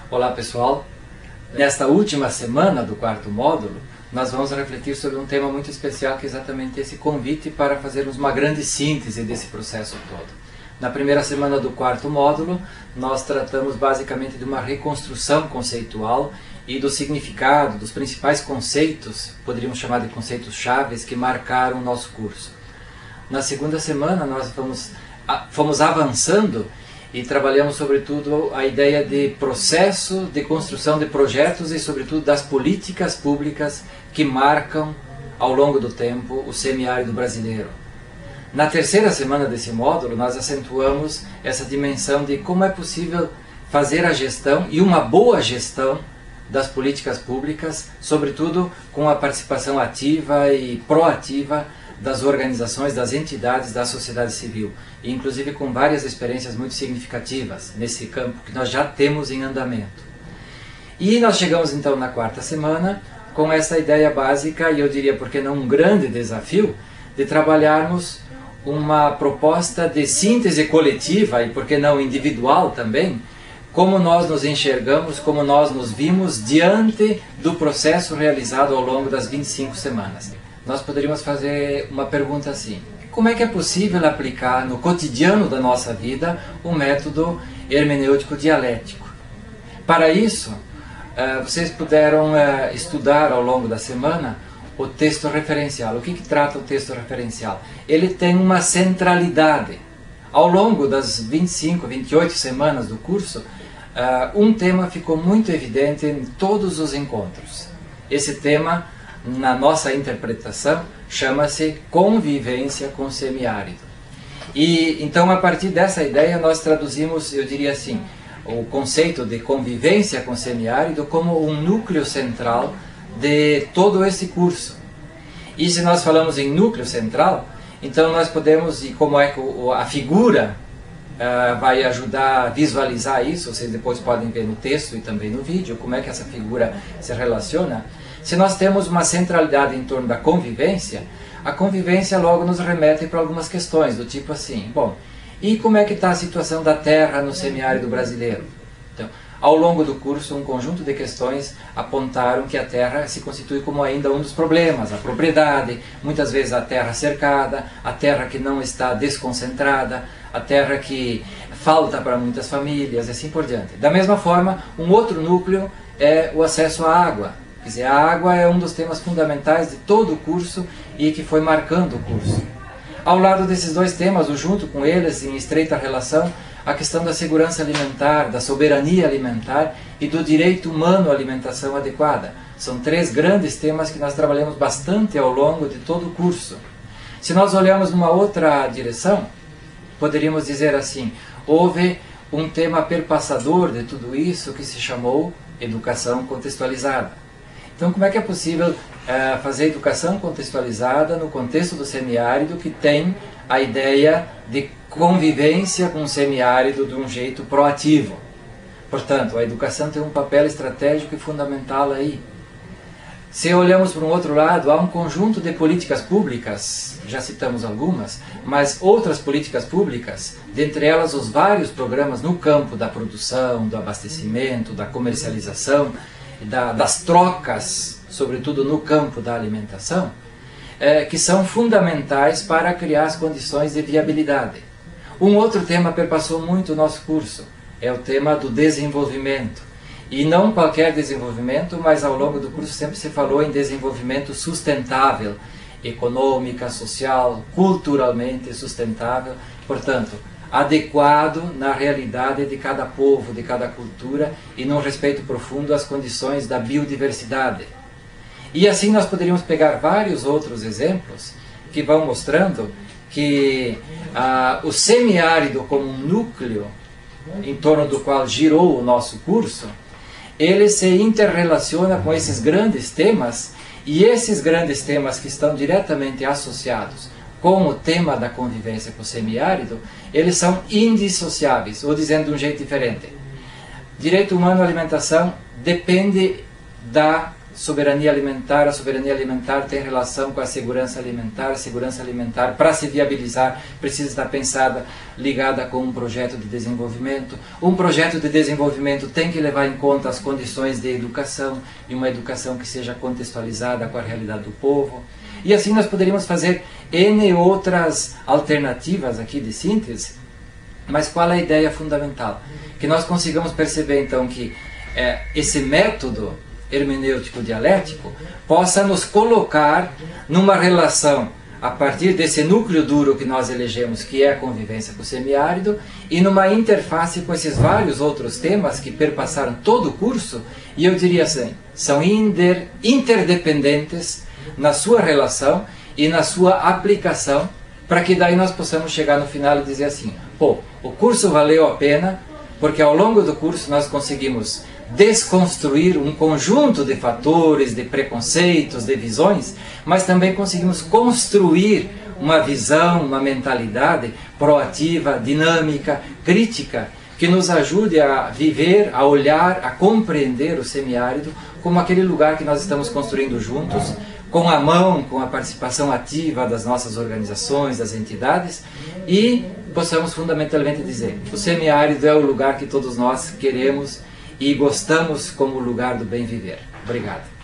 Olá pessoal, nesta última semana do quarto módulo nós vamos refletir sobre um tema muito especial, que é exatamente esse convite para fazermos uma grande síntese desse processo todo. Na primeira semana do quarto módulo nós tratamos basicamente de uma reconstrução conceitual e do significado, dos principais conceitos, poderíamos chamar de conceitos chaves, que marcaram o nosso curso. Na segunda semana nós fomos avançando e trabalhamos sobretudo a ideia de processo de construção de projetos e sobretudo das políticas públicas que marcam ao longo do tempo o semiárido brasileiro. Na terceira semana desse módulo nós acentuamos essa dimensão de como é possível fazer a gestão e uma boa gestão das políticas públicas, sobretudo com a participação ativa e proativa das organizações, das entidades da sociedade civil, e inclusive com várias experiências muito significativas nesse campo que nós já temos em andamento. E nós chegamos então na quarta semana com essa ideia básica, e eu diria, por que não um grande desafio, de trabalharmos uma proposta de síntese coletiva, e por que não individual também, como nós nos enxergamos, como nós nos vimos diante do processo realizado ao longo das 25 semanas. Nós poderíamos fazer uma pergunta assim: como é que é possível aplicar no cotidiano da nossa vida o método hermenêutico dialético? Para isso, vocês puderam estudar ao longo da semana o texto referencial. O que trata o texto referencial? Ele tem uma centralidade. Ao longo das 25, 28 semanas do curso, um tema ficou muito evidente em todos os encontros. Esse tema, na nossa interpretação, chama-se convivência com o semiárido. E então, a partir dessa ideia, nós traduzimos, eu diria assim, o conceito de convivência com o semiárido como um núcleo central de todo esse curso. E se nós falamos em núcleo central, então nós podemos, e como é que a figura vai ajudar a visualizar isso, vocês depois podem ver no texto e também no vídeo, como é que essa figura se relaciona. Se nós temos uma centralidade em torno da convivência, a convivência logo nos remete para algumas questões, do tipo assim, bom, e como é que está a situação da terra no semiárido brasileiro? Então, ao longo do curso, um conjunto de questões apontaram que a terra se constitui como ainda um dos problemas, a propriedade, muitas vezes a terra cercada, a terra que não está desconcentrada, a terra que falta para muitas famílias, e assim por diante. Da mesma forma, um outro núcleo é o acesso à água. Quer dizer, a água é um dos temas fundamentais de todo o curso e que foi marcando o curso. Ao lado desses dois temas, ou junto com eles, em estreita relação, a questão da segurança alimentar, da soberania alimentar e do direito humano à alimentação adequada. São três grandes temas que nós trabalhamos bastante ao longo de todo o curso. Se nós olharmos numa outra direção, poderíamos dizer assim, houve um tema perpassador de tudo isso que se chamou educação contextualizada. Então, como é que é possível fazer educação contextualizada no contexto do semiárido, que tem a ideia de convivência com o semiárido de um jeito proativo? Portanto, a educação tem um papel estratégico e fundamental aí. Se olhamos para um outro lado, há um conjunto de políticas públicas, já citamos algumas, mas outras políticas públicas, dentre elas os vários programas no campo da produção, do abastecimento, da comercialização, das trocas, sobretudo no campo da alimentação, que são fundamentais para criar as condições de viabilidade. Um outro tema perpassou muito o nosso curso, é o tema do desenvolvimento. E não qualquer desenvolvimento, mas ao longo do curso sempre se falou em desenvolvimento sustentável, econômica, social, culturalmente sustentável, portanto, adequado na realidade de cada povo, de cada cultura, e num respeito profundo às condições da biodiversidade. E assim nós poderíamos pegar vários outros exemplos que vão mostrando que o semiárido como um núcleo em torno do qual girou o nosso curso, ele se interrelaciona com esses grandes temas, e esses grandes temas que estão diretamente associados com o tema da convivência com o semiárido, eles são indissociáveis, ou dizendo de um jeito diferente, direito humano à alimentação depende da soberania alimentar, a soberania alimentar tem relação com a segurança alimentar, para se viabilizar, precisa estar pensada, ligada com um projeto de desenvolvimento. Um projeto de desenvolvimento tem que levar em conta as condições de educação, e uma educação que seja contextualizada com a realidade do povo. E assim nós poderíamos fazer N outras alternativas aqui de síntese, mas qual é a ideia fundamental? Que nós consigamos perceber então que esse método hermenêutico dialético possa nos colocar numa relação a partir desse núcleo duro que nós elegemos, que é a convivência com o semiárido, e numa interface com esses vários outros temas que perpassaram todo o curso, e eu diria assim, são interdependentes na sua relação e na sua aplicação, para que daí nós possamos chegar no final e dizer assim, pô, o curso valeu a pena, porque ao longo do curso nós conseguimos desconstruir um conjunto de fatores, de preconceitos, de visões, mas também conseguimos construir uma visão, uma mentalidade proativa, dinâmica, crítica, que nos ajude a viver, a olhar, a compreender o semiárido como aquele lugar que nós estamos construindo juntos, com a mão, com a participação ativa das nossas organizações, das entidades, e possamos fundamentalmente dizer, o semiárido é o lugar que todos nós queremos e gostamos como lugar do bem viver. Obrigado.